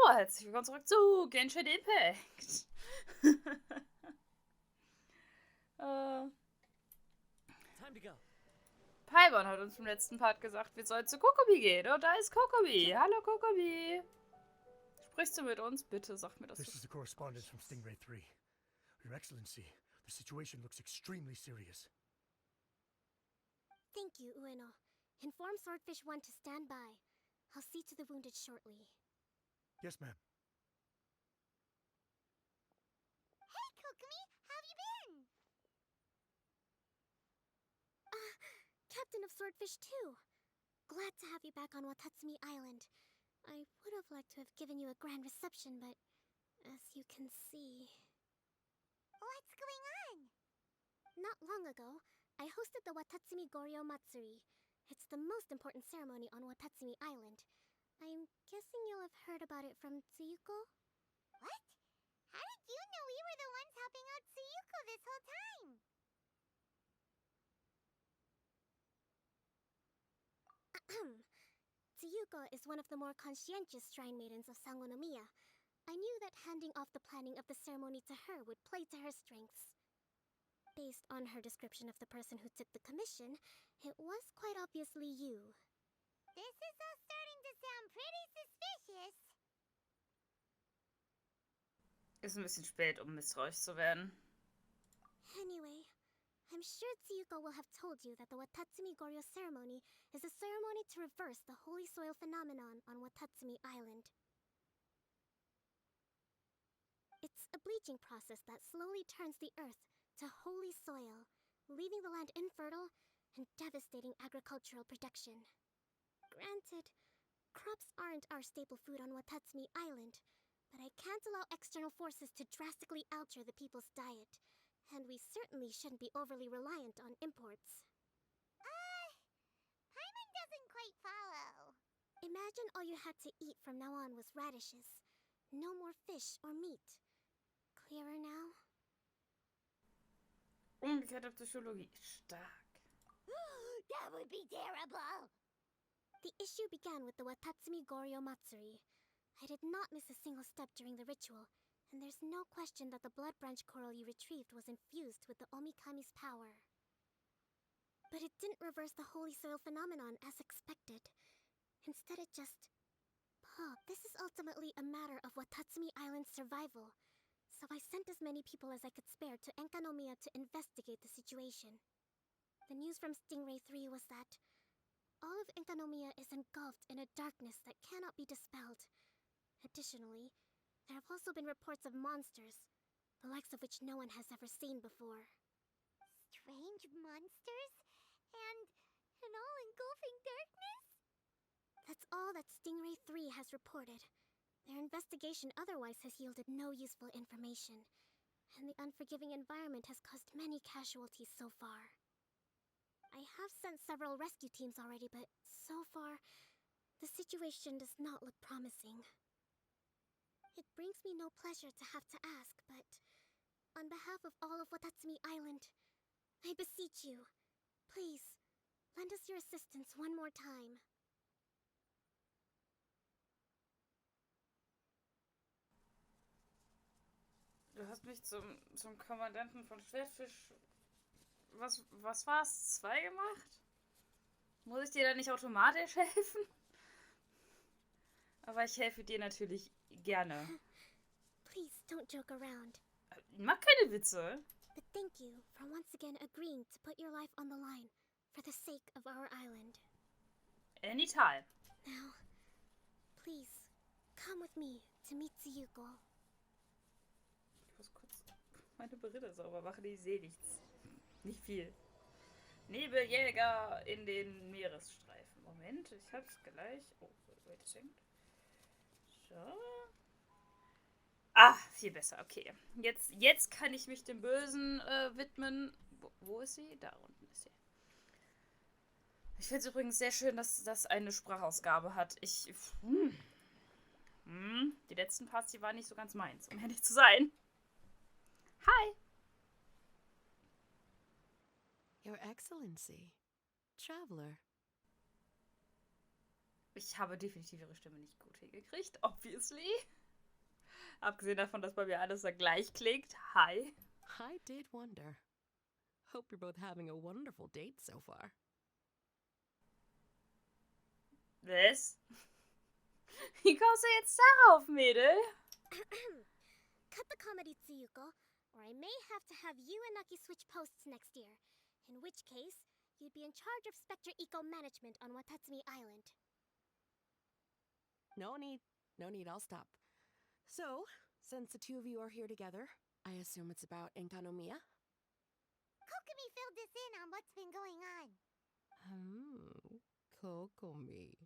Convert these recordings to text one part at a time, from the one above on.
Hallo, herzlich willkommen zurück zu Genshin Impact. Time to go. Paimon hat uns im letzten Part gesagt, wir sollen zu Kokomi gehen. Und da ist Kokomi. Hallo, Kokomi. Sprichst du mit uns? Bitte sag mir das. This is the correspondence from Stingray 3. Your Excellency, the situation looks extremely serious. Thank you, Ueno. Inform Swordfish 1 to stand by. I'll see to the wounded shortly. Yes, ma'am. Hey, Kokomi! How have you been? Captain of Swordfish 2. Glad to have you back on Watatsumi Island. I would have liked to have given you a grand reception, but as you can see... What's going on? Not long ago, I hosted the Watatsumi Goryo Matsuri. It's the most important ceremony on Watatsumi Island. I'm guessing you'll have heard about it from Tsuyuko? What? How did you know we were the ones helping out Tsuyuko this whole time? Tsuyuko is one of the more conscientious shrine maidens of Sangonomiya. I knew that handing off the planning of the ceremony to her would play to her strengths. Based on her description of the person who took the commission, it was quite obviously you. This is all starting to sound pretty suspicious. Ist ein bisschen spät, um misstrauisch zu werden. Anyway, I'm sure Tsuyuko will have told you that the Watatsumi Goryo ceremony is a ceremony to reverse the holy soil phenomenon on Watatsumi Island. It's a bleaching process that slowly turns the earth to holy soil, leaving the land infertile and devastating agricultural production. Granted, crops aren't our staple food on Watatsumi Island, but I can't allow external forces to drastically alter the people's diet, and we certainly shouldn't be overly reliant on imports. Paimon doesn't quite follow. Imagine all you had to eat from now on was radishes. No more fish or meat. Clearer now? Umgekehrte Psychologie. Stark. That would be terrible! The issue began with the Watatsumi Goryo Matsuri. I did not miss a single step during the ritual, and there's no question that the blood branch coral you retrieved was infused with the Omikami's power. But it didn't reverse the holy soil phenomenon as expected. Instead it just... this is ultimately a matter of Watatsumi Island's survival. So I sent as many people as I could spare to Enkanomiya to investigate the situation. The news from Stingray 3 was that all of Enkanomiya is engulfed in a darkness that cannot be dispelled. Additionally, there have also been reports of monsters, the likes of which no one has ever seen before. Strange monsters? And an all-engulfing darkness? That's all that Stingray 3 has reported. Their investigation otherwise has yielded no useful information, and the unforgiving environment has caused many casualties so far. I have sent several rescue teams already, but so far, the situation does not look promising. It brings me no pleasure to have to ask, but on behalf of all of Watatsumi Island, I beseech you, please, lend us your assistance one more time. Du hast mich zum Kommandanten von Schwertfisch... Was war's? 2 gemacht? Muss ich dir da nicht automatisch helfen? Aber ich helfe dir natürlich gerne. Please don't joke around. Ich mag keine Witze. But thank you for once again agreeing to put your life on the line for the sake of our island. Anytime. Now, please, come with me to meet Tsuyuko. Ich muss kurz meine Brille sauber machen, ich sehe nichts. Nicht viel. Nebeljäger in den Meeresstreifen. Moment, ich hab's gleich. Oh, wait a second. So. Ah, viel besser, okay. Jetzt kann ich mich dem Bösen widmen. Wo ist sie? Da unten ist sie. Ich finde es übrigens sehr schön, dass das eine Sprachausgabe hat. Die letzten Parts, die waren nicht so ganz meins, um ehrlich zu sein. Hi! Your Excellency, traveler. Ich habe definitiv ihre Stimme nicht gut hingekriegt, obviously. Abgesehen davon, dass bei mir alles da gleich klingt. Hi. I did wonder. Hope you're both having a wonderful date so far. Was? Wie kommst du jetzt darauf, Mädel? Cut the comedy, Tsuyuko, or I may have to have you and Naki switch posts next year. In which case, you'd be in charge of Spectre Eco Management on Watatsumi Island. No need. No need, I'll stop. So, since the two of you are here together, I assume it's about Enkanomiya? Kokomi filled us in on what's been going on. Kokomi.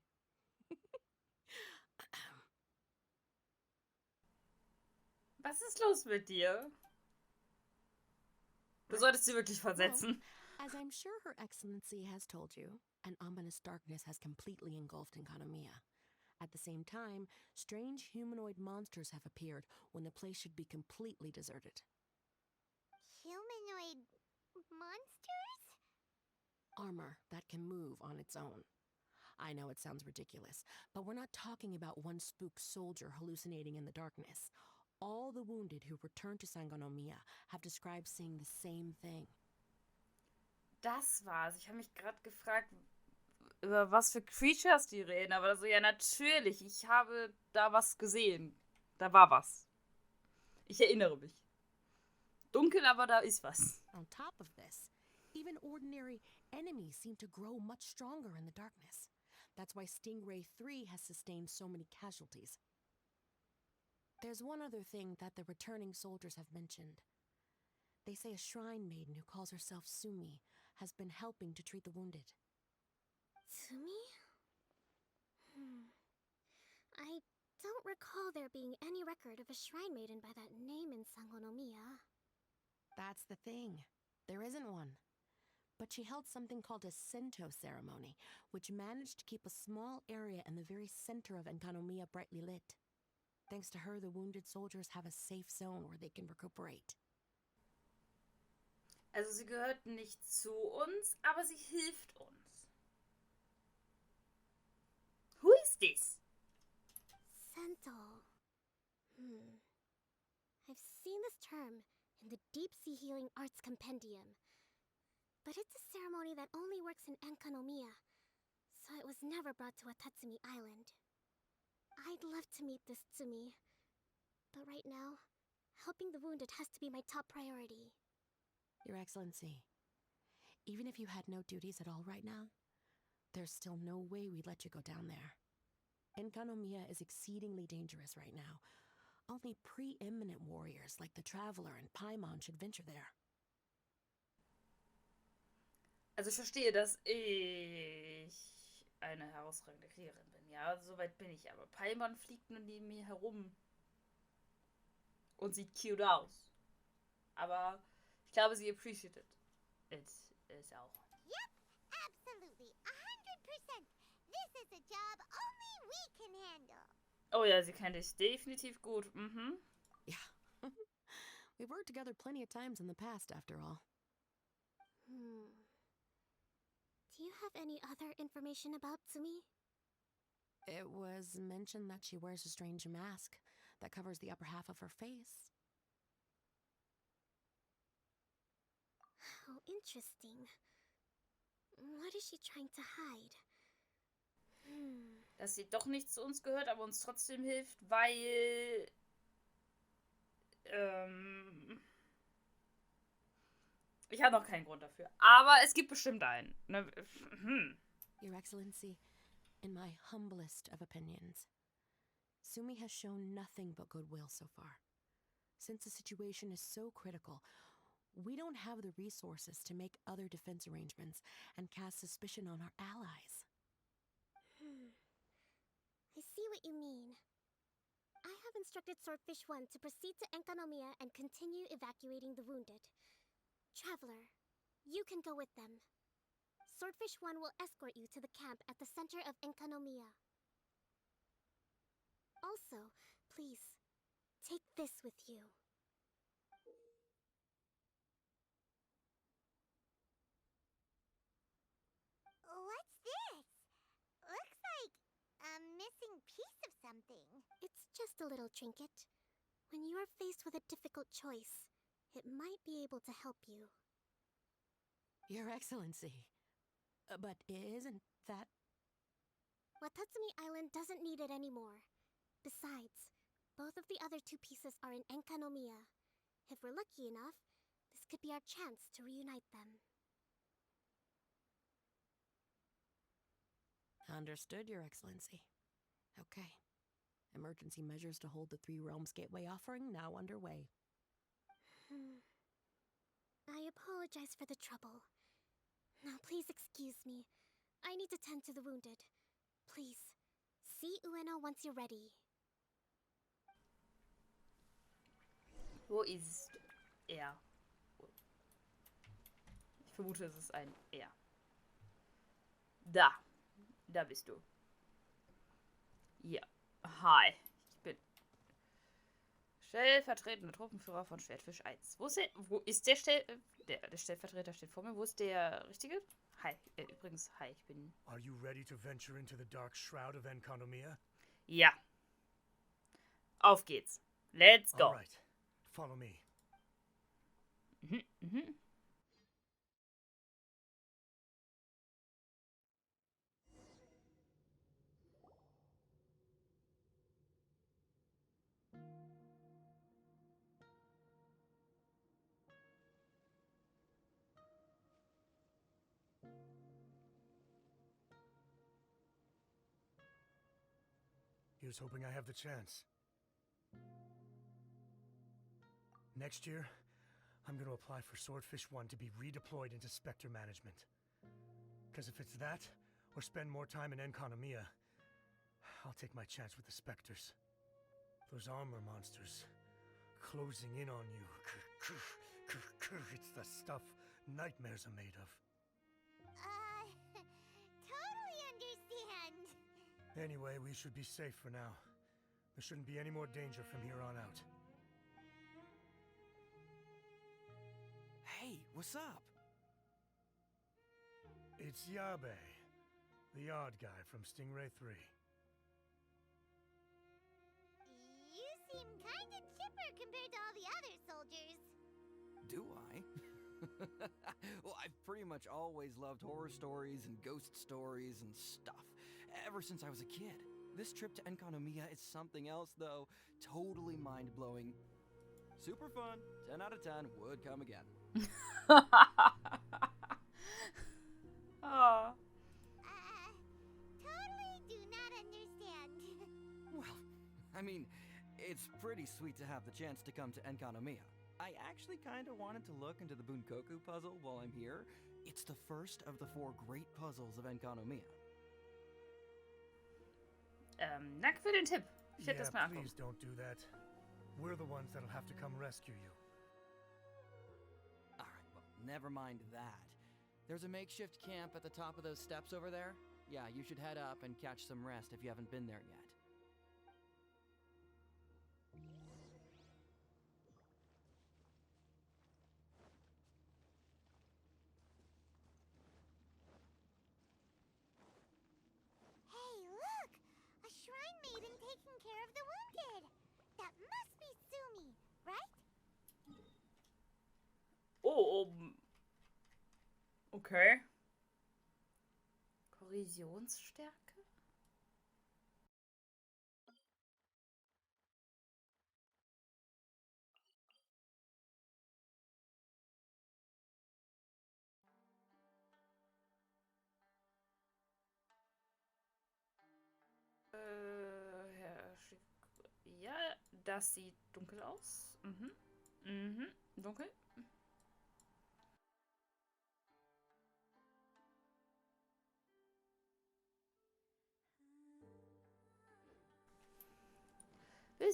Was ist los mit dir? Du solltest sie wirklich versetzen. As I'm sure Her Excellency has told you, an ominous darkness has completely engulfed Enkanomiya. At the same time, strange humanoid monsters have appeared when the place should be completely deserted. Humanoid monsters? Armor that can move on its own. I know it sounds ridiculous, but we're not talking about one spooked soldier hallucinating in the darkness. All the wounded who returned to Sangonomiya have described seeing the same thing. Das war's. Ich habe mich gerade gefragt, über was für Creatures die reden. Aber so, ja, natürlich. Ich habe da was gesehen. Da war was. Ich erinnere mich. Dunkel, aber da ist was. On top of this, even ordinary enemies seem to grow much stronger in the darkness. That's why Stingray 3 has sustained so many casualties. There's one other thing that the returning soldiers have mentioned. They say a shrine maiden who calls herself Sumi has been helping to treat the wounded. Tsumi? I don't recall there being any record of a shrine maiden by that name in Sangonomiya. That's the thing. There isn't one. But she held something called a Sento ceremony, which managed to keep a small area in the very center of Enkanomiya brightly lit. Thanks to her, the wounded soldiers have a safe zone where they can recuperate. Also sie gehört nicht zu uns, aber sie hilft uns. Who is this? Sento. I've seen this term in the Deep Sea Healing Arts Compendium. But it's a ceremony that only works in Enkanomiya, so it was never brought to Watatsumi Island. I'd love to meet this Tsumi, but right now, helping the wounded has to be my top priority. Your Excellency, even if you had no duties at all right now, there's still no way we'd let you go down there. Enkanomiya is exceedingly dangerous right now. Only preeminent warriors like the Traveler and Paimon should venture there. Also ich verstehe, dass ich eine herausragende Kriegerin bin. Ja, soweit bin ich. Aber Paimon fliegt nur neben mir herum. Und sieht cute aus. Aber ich glaube, sie appreciated it ist auch. Yep, absolutely, 100%. This is a job only we can handle. Oh ja, sie kennt dich definitiv gut. Yeah. We've worked together plenty of times in the past, after all. Do you have any other information about Tsumi? It was mentioned that she wears a strange mask that covers the upper half of her face. How interesting. What is she trying to hide? Dass sie doch nicht zu uns gehört, aber uns trotzdem hilft, weil ich habe noch keinen Grund dafür. Aber es gibt bestimmt einen. Ne? Your Excellency, in my humblest of opinions, Sumi has shown nothing but goodwill so far. Since the situation is so critical, we don't have the resources to make other defense arrangements and cast suspicion on our allies. I see what you mean. I have instructed Swordfish 1 to proceed to Enkanomiya and continue evacuating the wounded. Traveler, you can go with them. Swordfish 1 will escort you to the camp at the center of Enkanomiya. Also, please, take this with you. What's this? Looks like piece of something. It's just a little trinket. When you are faced with a difficult choice, it might be able to help you. Your Excellency. But isn't that... Watatsumi Island doesn't need it anymore. Besides, both of the other two pieces are in Enkanomiya. If we're lucky enough, this could be our chance to reunite them. Understood, Your Excellency. Okay. Emergency measures to hold the Three Realms Gateway offering now underway. I apologize for the trouble. Now please excuse me. I need to tend to the wounded. Please, see Ueno once you're ready. Wo ist er? Ich vermute, es ist ein Er. Da. Da bist du. Ja. Hi. Ich bin stellvertretender Truppenführer von Schwertfisch 1. Wo ist der der Stellvertreter steht vor mir. Wo ist der Richtige? Hi. Übrigens, hi, ich bin... Are you ready to venture into the dark shroud of Enkanomiya? Ja. Auf geht's. Let's go. All right. Follow me. Here's hoping I have the chance. Next year, I'm going to apply for Swordfish 1 to be redeployed into Spectre management. Because if it's that, or spend more time in Enkanomiya, I'll take my chance with the Spectres. Those armor monsters, closing in on you. It's the stuff nightmares are made of. Totally understand. Anyway, we should be safe for now. There shouldn't be any more danger from here on out. Hey, what's up? It's Yabe, the odd guy from Stingray 3. You seem kinda chipper compared to all the other soldiers. Do I? Well, I've pretty much always loved horror stories and ghost stories and stuff, ever since I was a kid. This trip to Enkanomiya is something else, though. Totally mind-blowing. Super fun. 10 out of 10. Would come again. Oh. Totally do not understand. Well, I mean, it's pretty sweet to have the chance to come to Enkanomiya. I actually kind of wanted to look into the Bunkoku puzzle while I'm here. It's the first of the 4 great puzzles of Enkanomiya. Danke für den Tipp. Ich hätte das mal angucken. Please don't do that. We're the ones that'll have to come rescue you. Alright, well, never mind that. There's a makeshift camp at the top of those steps over there. Yeah, you should head up and catch some rest if you haven't been there yet. Hey, look! A shrine maiden taking care of the wounded. That must be Sumi, right? Oh, okay. Korrosionsstärke? Ja, das sieht dunkel aus. Dunkel.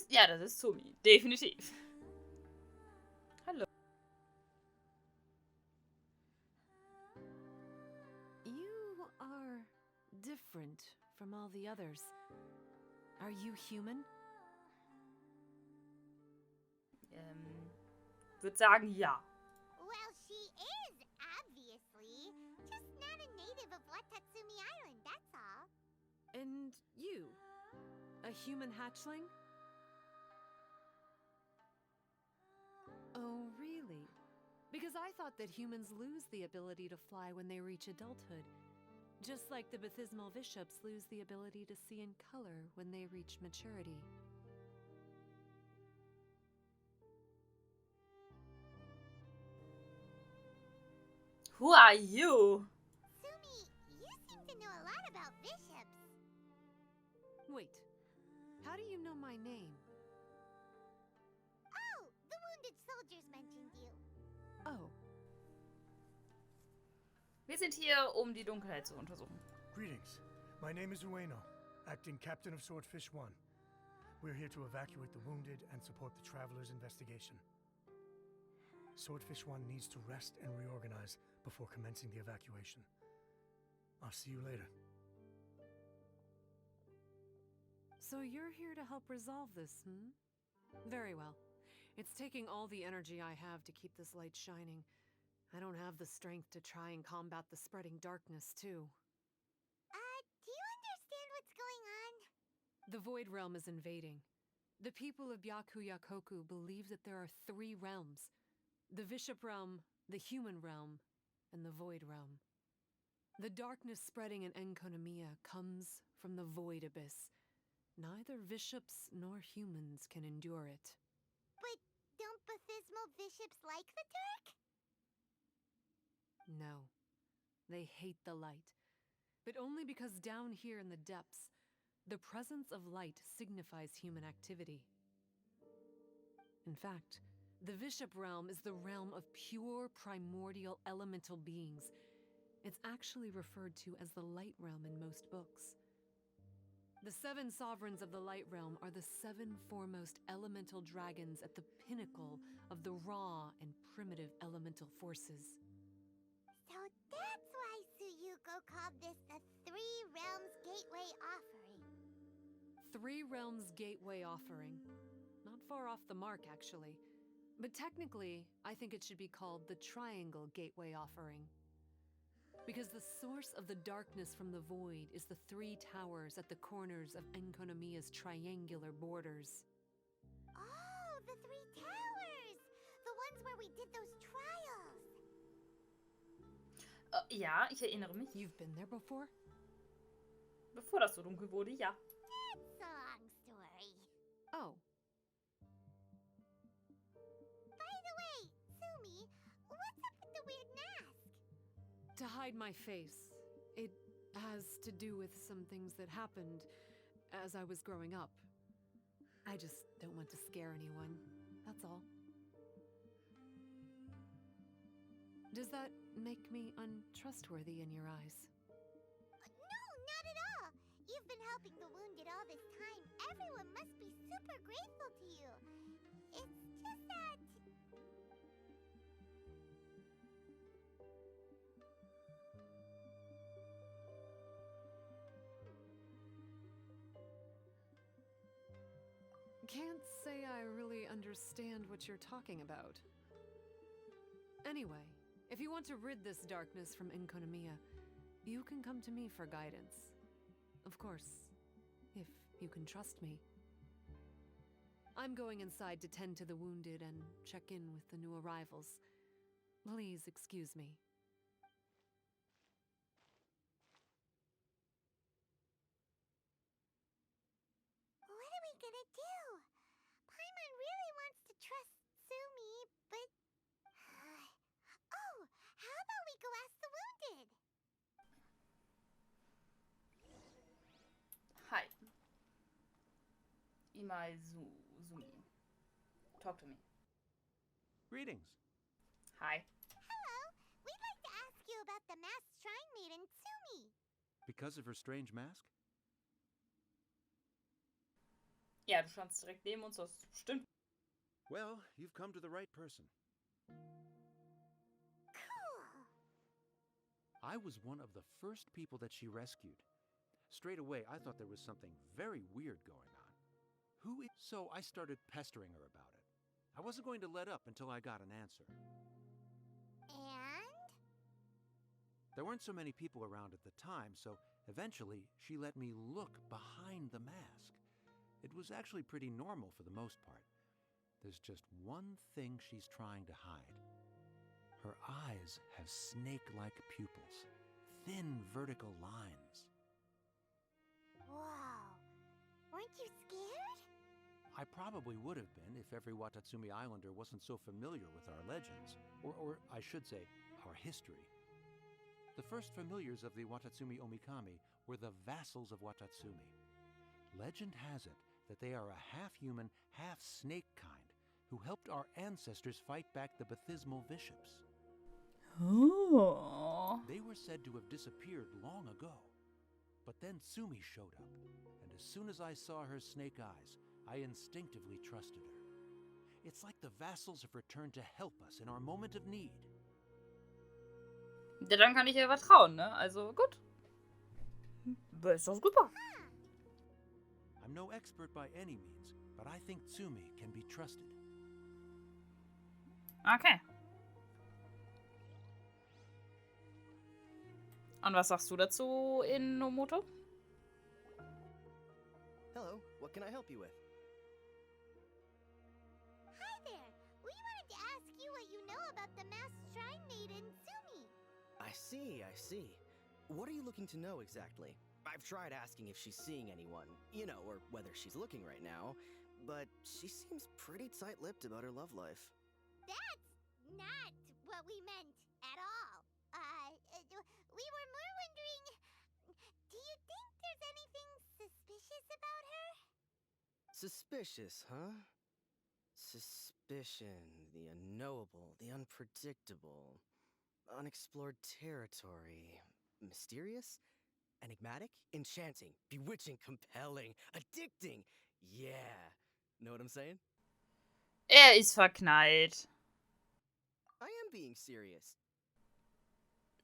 Ja, das ist Sumi. Definitiv. Hallo. You are different from all the others. Are you human? Würde sagen, ja. Well, she is, obviously. Just not a native of Watatsumi Island, that's all. And you? A human hatchling? Oh, really? Because I thought that humans lose the ability to fly when they reach adulthood. Just like the baptismal bishops lose the ability to see in color when they reach maturity. Who are you? Sumi, you seem to know a lot about bishops. Wait, how do you know my name? Oh, the wounded soldiers mentioned you. Oh, Wir sind hier, um die Dunkelheit zu untersuchen. Greetings. My name is Ueno, acting captain of Swordfish 1. We're here to evacuate the wounded and support the traveler's investigation. Swordfish 1 needs to rest and reorganize before commencing the evacuation. I'll see you later. so you're here to help resolve this, hmm? Very well. It's taking all the energy I have to keep this light shining. I don't have the strength to try and combat the spreading darkness, too. Do you understand what's going on? The Void Realm is invading. The people of Byakuyakoku believe that there are 3 realms. The Bishop Realm, the Human Realm, and the Void Realm. The darkness spreading in Enkonomiya comes from the Void Abyss. Neither bishops nor humans can endure it. But don't baptismal bishops like the dark? No, they hate the light. But only because down here in the depths, the presence of light signifies human activity. In fact, the Bishop Realm is the realm of pure primordial elemental beings. It's actually referred to as the Light Realm in most books. The 7 sovereigns of the Light Realm are the 7 foremost elemental dragons at the pinnacle of the raw and primitive elemental forces. So that's why Suyuko called this the 3 Realms Gateway Offering. 3 Realms Gateway Offering. Not far off the mark, actually. But technically, I think it should be called the Triangle Gateway Offering. Because the source of the darkness from the void is the 3 towers at the corners of Enkonomiya's triangular borders. Oh, the 3 towers! The ones where we did those trials! Ja, ich erinnere mich. You've been there before? Bevor das so dunkel wurde, ja. It's a long story. Oh, By the way, Sumi, what's up with the weird mask? to hide my face. It has to do with some things that happened as I was growing up. I just don't want to scare anyone, that's all. Does that make me untrustworthy in your eyes? No, not at all. You've been helping the wounded all this time. Everyone must be super grateful to you. It's just that... Can't say I really understand what you're talking about. Anyway, if you want to rid this darkness from Enkonomiya, you can come to me for guidance. Of course, if you can trust me. I'm going inside to tend to the wounded and check in with the new arrivals. Please excuse me. What are we gonna do? Paimon really wants to trust Sumi, but... Oh, how about we go ask the wounded? Hi. Sumi. Talk to me. Greetings. Hi. Hello, we'd like to ask you about the masked shrine maiden, Sumi. Because of her strange mask? Ja, du standst direkt neben uns, das stimmt. Well, you've come to the right person. Cool. I was one of the first people that she rescued. Straight away, I thought there was something very weird going on. So I started pestering her about it. I wasn't going to let up until I got an answer. And? There weren't so many people around at the time, so eventually she let me look behind the mask. It was actually pretty normal for the most part. There's just one thing she's trying to hide. Her eyes have snake-like pupils, thin vertical lines. Whoa. Weren't you scared? I probably would have been if every Watatsumi Islander wasn't so familiar with our legends, or I should say, our history. The first familiars of the Watatsumi Omikami were the vassals of Watatsumi. Legend has it that they are a half-human, half-snake kind who helped our ancestors fight back the Bathismal bishops. Oh. They were said to have disappeared long ago. But then Sumi showed up, and as soon as I saw her snake eyes, I instinctively trusted her. It's like the vassals have returned to help us in our moment of need. Ja, dann kann ich ihr vertrauen, ne? Also, gut. Ist doch super. I'm no expert by any means, but I think Tsumi can be trusted. Okay. Und was sagst du dazu, Inomoto? Hello, what can I help you with? Hi there. We wanted to ask you what you know about the masked shrine maiden, Sumi. I see. What are you looking to know exactly? I've tried asking if she's seeing anyone, or whether she's looking right now, but she seems pretty tight-lipped about her love life. That's not what we meant at all. We were more wondering, do you think there's anything suspicious about her? Suspicious, huh? Suspicion, the unknowable, the unpredictable, unexplored territory, mysterious, enigmatic, enchanting, bewitching, compelling, addicting. Yeah. Know what I'm saying? Ist verknallt. I am being serious.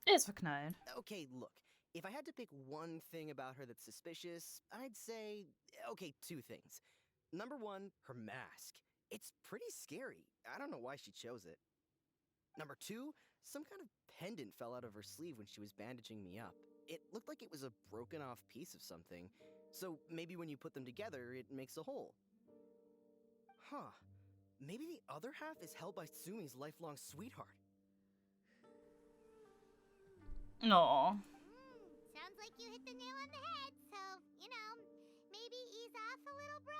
Ist verknallt. Okay, look. If I had to pick one thing about her that's suspicious, I'd say, two things. Number one, her mask. It's pretty scary. I don't know why she chose it. Number two, some kind of pendant fell out of her sleeve when she was bandaging me up. It looked like it was a broken off piece of something. So maybe when you put them together, it makes a whole. Huh. Maybe the other half is held by Sumi's lifelong sweetheart. No. Sounds like you hit the nail on the head, so, maybe ease off a little, bro?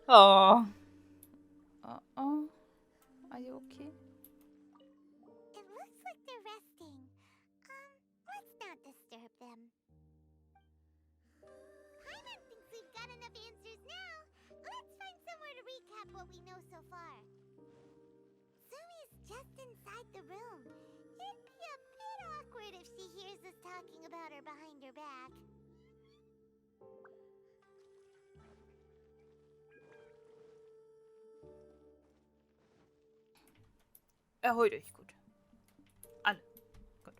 Oh. Uh-oh. Are you okay? It looks like they're resting. Let's not disturb them. Paimon thinks we've got enough answers now. Let's find somewhere to recap what we know so far. Sumi's just inside the room. It'd be a bit awkward if she hears us talking about her behind her back. Erhol dich, gut. Alle. Gut.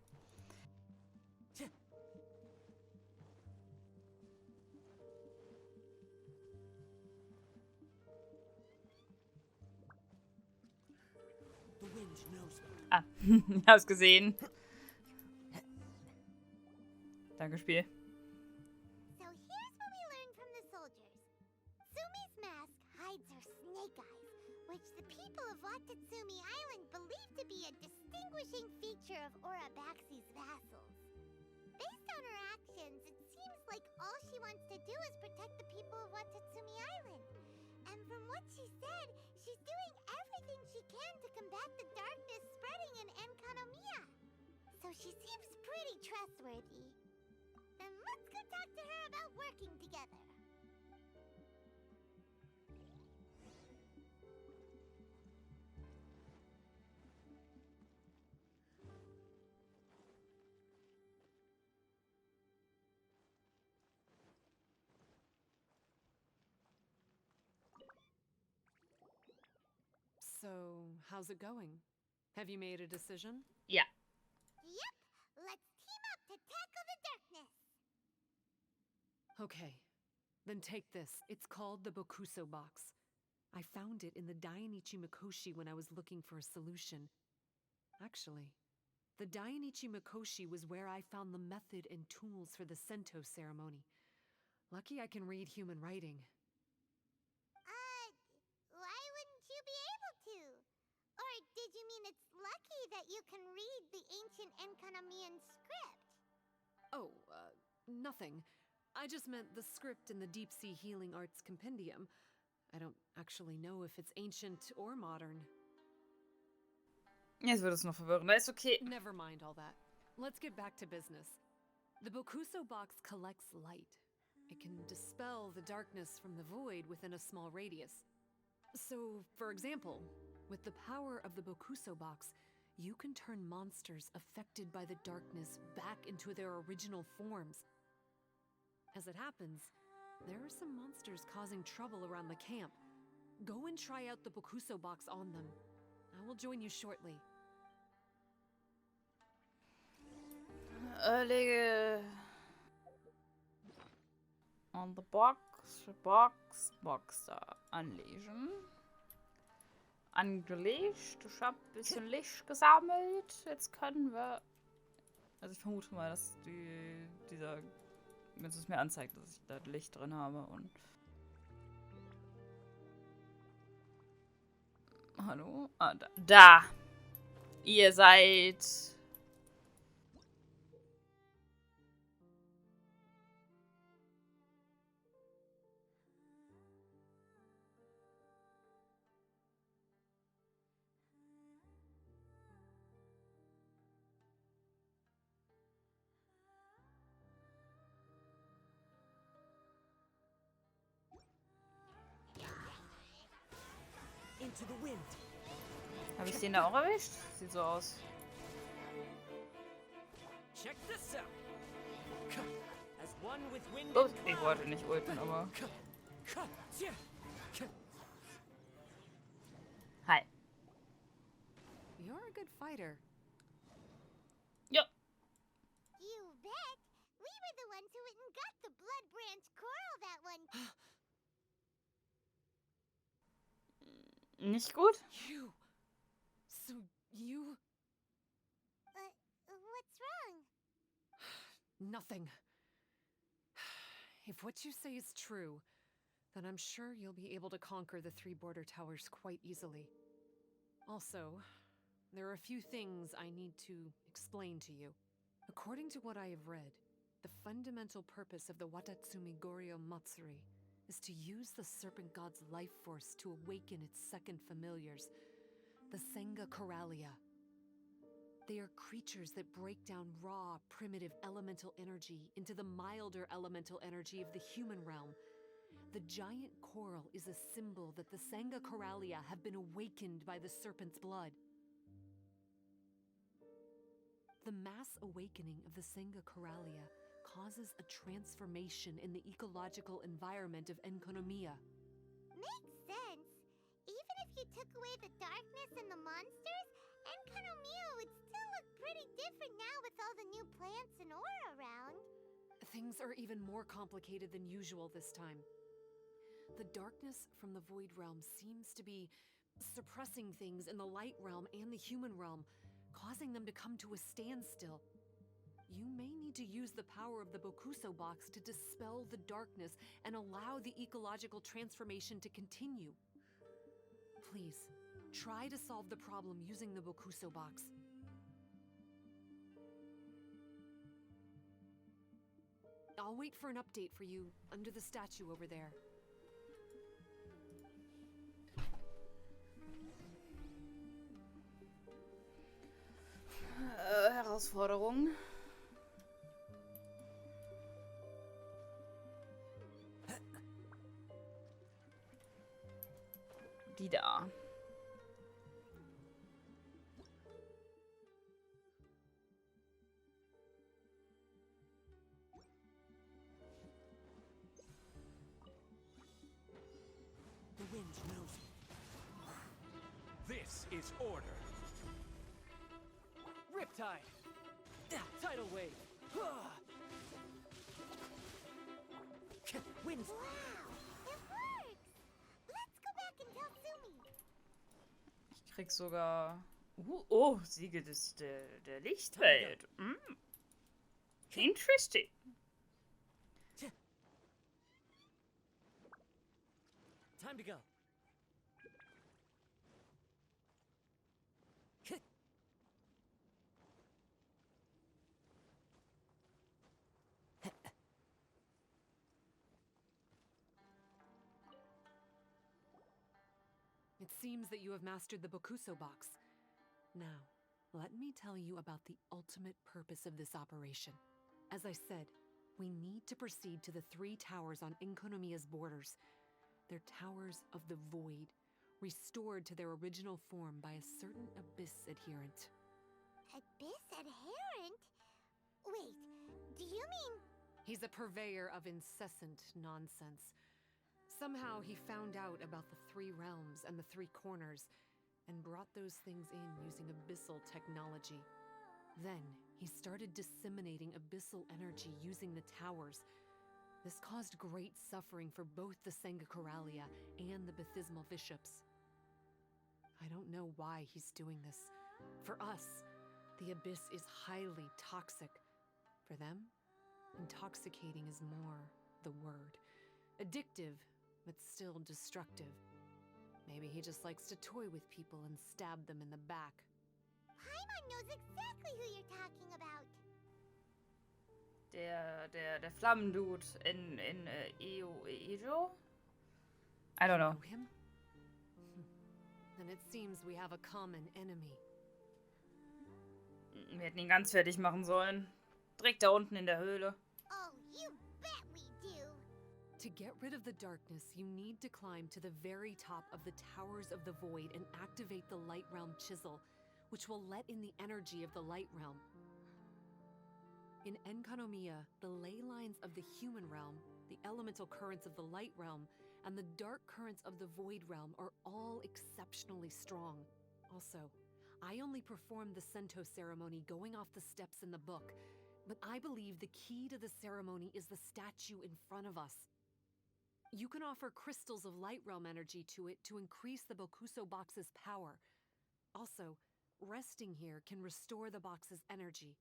The wind knows me. Ah, ich hab's gesehen. Danke, Spiel. So here's what we learned from the soldiers. Sumi's mask hides her snake eyes, which the people of Watatsumi Island believe to be a distinguishing feature of Urabaxi's vassals. Based on her actions, it seems like all she wants to do is protect the people of Watatsumi Island. And from what she said, she's doing everything she can to combat the darkness spreading in Enkanomiya. So she seems pretty trustworthy. Then let's go talk to her about working together. So, how's it going? Have you made a decision? Ja. Yep, let's team up to tackle the darkness. Okay. Then take this. It's called the Bokuso box. I found it in the Dainichi Mikoshi when I was looking for a solution. Actually, The Dainichi Mikoshi was where I found the method and tools for the Sento ceremony. Lucky I can read human writing. Why wouldn't you be able to? Or did you mean it's lucky that you can read the ancient Enkanamian script? Oh, nothing. I just meant the script in the Deep Sea Healing Arts Compendium. I don't actually know if it's ancient or modern. Jetzt wird es noch verwirrender. Ist okay. Never mind all that. Let's get back to business. The Bokuso box collects light. It can dispel the darkness from the void within a small radius. So, for example, with the power of the Bokuso box, you can turn monsters affected by the darkness back into their original forms. As it happens, there are some monsters causing trouble around the camp. Go and try out the Bokuso box on them. I will join you shortly. Lege on the box da anlegen. Angelegt. Ich habe ein bisschen Licht gesammelt. Jetzt können wir... Also ich vermute mal, dass dieser... Wenn es mir anzeigt, dass ich da Licht drin habe und... Hallo? Ah, da. Da! Ihr seid... Into the wind. Habe ich den da auch erwischt? Sieht so aus. Check this out. As one with wind Ups, ich wollte nicht ulten, aber... Hi. You're a good fighter. Ja. You bet. We were the ones who went and got the blood branch coral that one. Nicht gut? You. So you... What's wrong? Nothing. If what you say is true, then I'm sure you'll be able to conquer the 3 border towers quite easily. Also, there are a few things I need to explain to you. According to what I have read, the fundamental purpose of the Watatsumi Goryo Matsuri is to use the serpent god's life force to awaken its second familiars, the Senga Coralia. They are creatures that break down raw, primitive elemental energy into the milder elemental energy of the human realm. The giant coral is a symbol that the Senga Coralia have been awakened by the serpent's blood. The mass awakening of the Senga Coralia causes a transformation in the ecological environment of Enkonomiya. Makes sense. Even if you took away the darkness and the monsters, Enkonomiya would still look pretty different now with all the new plants and ore around. Things are even more complicated than usual this time. The darkness from the Void Realm seems to be suppressing things in the Light Realm and the human realm, causing them to come to a standstill. You may need to use the power of the Bokuso box to dispel the darkness and allow the ecological transformation to continue. Please, try to solve the problem using the Bokuso box. I'll wait for an update for you under the statue over there. Herausforderung. Die da. The wind knows. This is order. Riptide. Tidal wave. Wind. Wow, it works! Let's go back and tell Sumi. Ich krieg sogar Oh, Siege der Lichtwelt. Interesting. Time to go. It seems that you have mastered the Bokuso box. Now, let me tell you about the ultimate purpose of this operation. As I said, we need to proceed to the 3 towers on Inkonomiya's borders. They're towers of the void, restored to their original form by a certain Abyss adherent. Abyss adherent? Wait, do you mean... He's a purveyor of incessant nonsense. Somehow he found out about the 3 realms and the 3 corners, and brought those things in using abyssal technology. Then, he started disseminating abyssal energy using the towers. This caused great suffering for both the Sangakaralia and the Baptismal Bishops. I don't know why he's doing this. For us, the abyss is highly toxic. For them, intoxicating is more the word. Addictive, but still destructive. Maybe he just likes to toy with people and stab them in the back. Paimon knows exactly who you're talking about. Der Flammendude in Ejo? I don't know. Know him? Then it seems we have a common enemy. Wir hätten ihn ganz fertig machen sollen. Direkt da unten in der Höhle. Oh, you bet we do. To get rid of the darkness, you need to climb to the very top of the Towers of the Void and activate the Light Realm Chisel, which will let in the energy of the Light Realm. In Enkanomiya, the ley lines of the human realm, the elemental currents of the Light Realm, and the dark currents of the Void Realm are all exceptionally strong. Also, I only performed the Sento ceremony going off the steps in the book, but I believe the key to the ceremony is the statue in front of us. You can offer crystals of Light Realm energy to it to increase the Bokuso box's power. Also, resting here can restore the box's energy.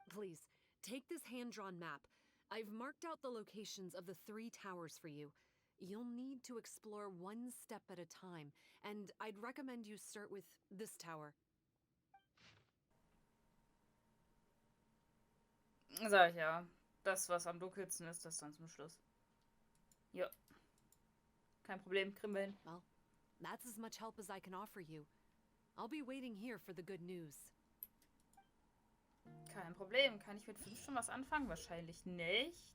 Please, take this hand-drawn map. I've marked out the locations of the 3 towers for you. You'll need to explore one step at a time, and I'd recommend you start with this tower. Sag ich ja. Das, was am dunkelsten ist, das dann zum Schluss. Ja. Kein Problem, kriegen wir hin. Well, that's as much help as I can offer you. I'll be waiting here for the good news. Kein Problem. Kann ich mit 5 schon was anfangen? Wahrscheinlich nicht.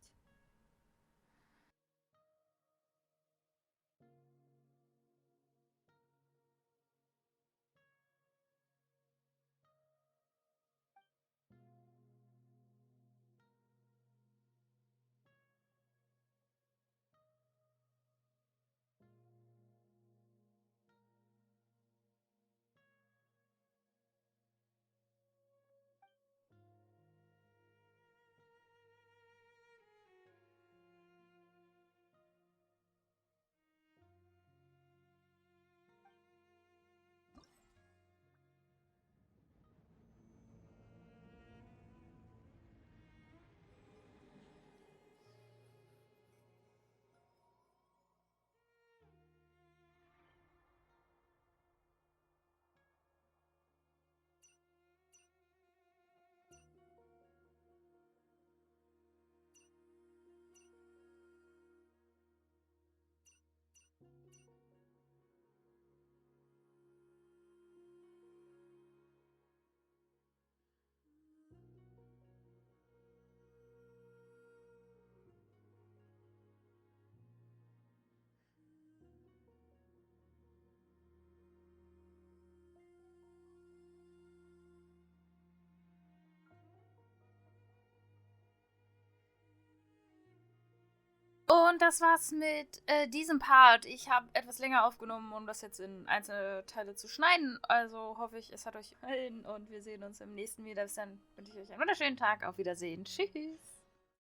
Und das war's mit diesem Part. Ich habe etwas länger aufgenommen, um das jetzt in einzelne Teile zu schneiden. Also hoffe ich, es hat euch gefallen und wir sehen uns im nächsten wieder. Bis dann wünsche ich euch einen wunderschönen Tag. Auf Wiedersehen. Tschüss.